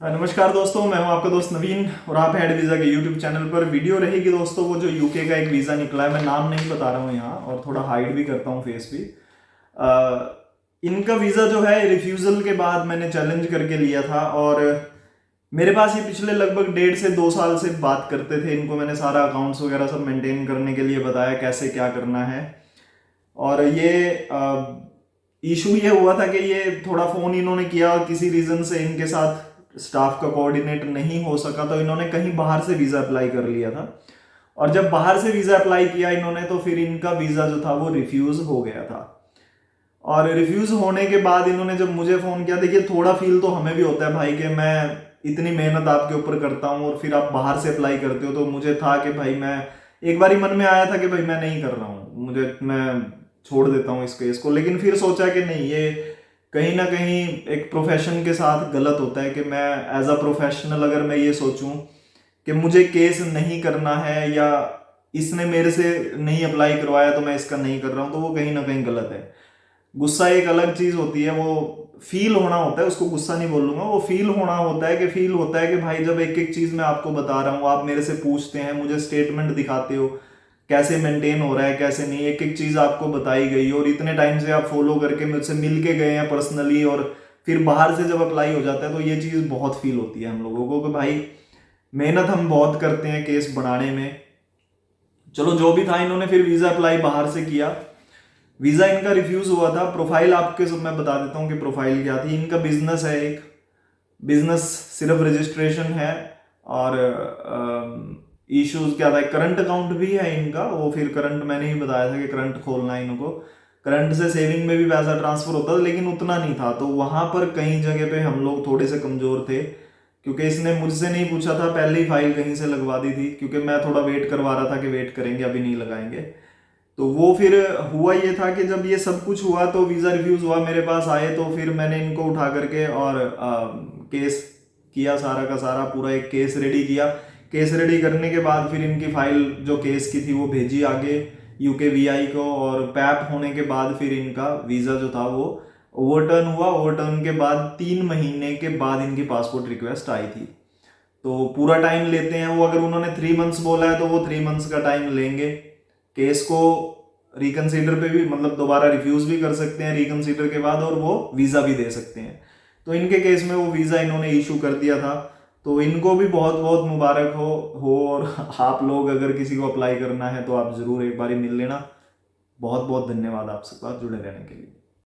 नमस्कार दोस्तों, मैं हूं आपका दोस्त नवीन और आप हैं एड वीज़ा के यूट्यूब चैनल पर। वीडियो रहेगी दोस्तों वो जो यूके का एक वीज़ा निकला है, मैं नाम नहीं बता रहा हूं यहाँ और थोड़ा हाइड भी करता हूं फेस भी। इनका वीज़ा जो है रिफ्यूज़ल के बाद मैंने चैलेंज करके लिया था और मेरे पास ये पिछले लगभग 1.5 से 2 साल से बात करते थे। इनको मैंने सारा अकाउंट्स वगैरह सब मेंटेन करने के लिए बताया कैसे क्या करना है। और ये इशू ये हुआ था कि ये थोड़ा फ़ोन इन्होंने किया और किसी रीज़न से इनके साथ स्टाफ का कोऑर्डिनेट नहीं हो सका, तो इन्होंने कहीं बाहर से वीज़ा अप्लाई कर लिया था। और जब बाहर से वीज़ा अप्लाई किया इन्होंने तो फिर इनका वीज़ा जो था वो रिफ्यूज़ हो गया था। और रिफ्यूज़ होने के बाद इन्होंने जब मुझे फ़ोन किया, देखिए थोड़ा फील तो हमें भी होता है भाई कि मैं इतनी मेहनत आपके ऊपर करता हूँ और फिर आप बाहर से अप्लाई करते हो। तो मुझे था कि भाई मैं एक बार ही मन में आया था कि भाई मैं नहीं कर रहा हूँ, मैं छोड़ देता हूँ इस केस को। लेकिन फिर सोचा कि नहीं, ये कहीं ना कहीं एक प्रोफेशन के साथ गलत होता है कि मैं एज अ प्रोफेशनल अगर मैं ये सोचूं कि मुझे केस नहीं करना है या इसने मेरे से नहीं अप्लाई करवाया तो मैं इसका नहीं कर रहा हूँ, तो वो कहीं ना कहीं गलत है। गुस्सा एक अलग चीज होती है, वो फील होना होता है, उसको गुस्सा नहीं बोलूंगा, वो फील होना होता है कि फील होता है कि भाई जब एक एक चीज मैं आपको बता रहा हूँ, आप मेरे से पूछते हैं, मुझे स्टेटमेंट दिखाते हो कैसे मेंटेन हो रहा है कैसे नहीं, एक एक चीज आपको बताई गई और इतने टाइम से आप फॉलो करके मुझसे मिल के गए हैं पर्सनली, और फिर बाहर से जब अप्लाई हो जाता है तो ये चीज बहुत फील होती है हम लोगों को कि भाई मेहनत हम बहुत करते हैं केस बनाने में। चलो जो भी था, इन्होंने फिर वीजा अप्लाई बाहर से किया, वीजा इनका रिफ्यूज हुआ था। प्रोफाइल आपके सब मैं बता देता हूँ कि प्रोफाइल क्या थी। इनका बिजनेस है, एक बिजनेस सिर्फ रजिस्ट्रेशन है और इश्यूज क्या था, करंट अकाउंट भी है इनका, वो फिर करंट मैंने ही बताया था कि करंट खोलना है इनको। करंट से सेविंग में भी पैसा ट्रांसफर होता था लेकिन उतना नहीं था, तो वहां पर कई जगह पे हम लोग थोड़े से कमजोर थे क्योंकि इसने मुझसे नहीं पूछा था, पहले ही फाइल कहीं से लगवा दी थी क्योंकि मैं थोड़ा वेट करवा रहा था कि वेट करेंगे अभी नहीं लगाएंगे। तो वो फिर हुआ ये था कि जब ये सब कुछ हुआ तो वीज़ा रिफ्यूज़ हुआ, मेरे पास आए तो फिर मैंने इनको उठा करके और केस किया, सारा का सारा पूरा एक केस रेडी किया। केस रेडी करने के बाद फिर इनकी फाइल जो केस की थी वो भेजी आगे यूके वीआई को, और पैप होने के बाद फिर इनका वीज़ा जो था वो ओवरटर्न हुआ। ओवरटर्न के बाद 3 महीने के बाद इनकी पासपोर्ट रिक्वेस्ट आई थी। तो पूरा टाइम लेते हैं वो, अगर उन्होंने 3 मंथ्स बोला है तो वो 3 मंथ्स का टाइम लेंगे। केस को रिकंसीडर पे भी, मतलब दोबारा रिफ्यूज भी कर सकते हैं रिकंसीडर के बाद, और वो वीज़ा भी दे सकते हैं। तो इनके केस में वो वीज़ा इन्होंने इशू कर दिया था। तो इनको भी बहुत बहुत मुबारक हो और आप लोग अगर किसी को अप्लाई करना है तो आप ज़रूर एक बार मिल लेना। बहुत बहुत धन्यवाद आप सबका जुड़े रहने के लिए।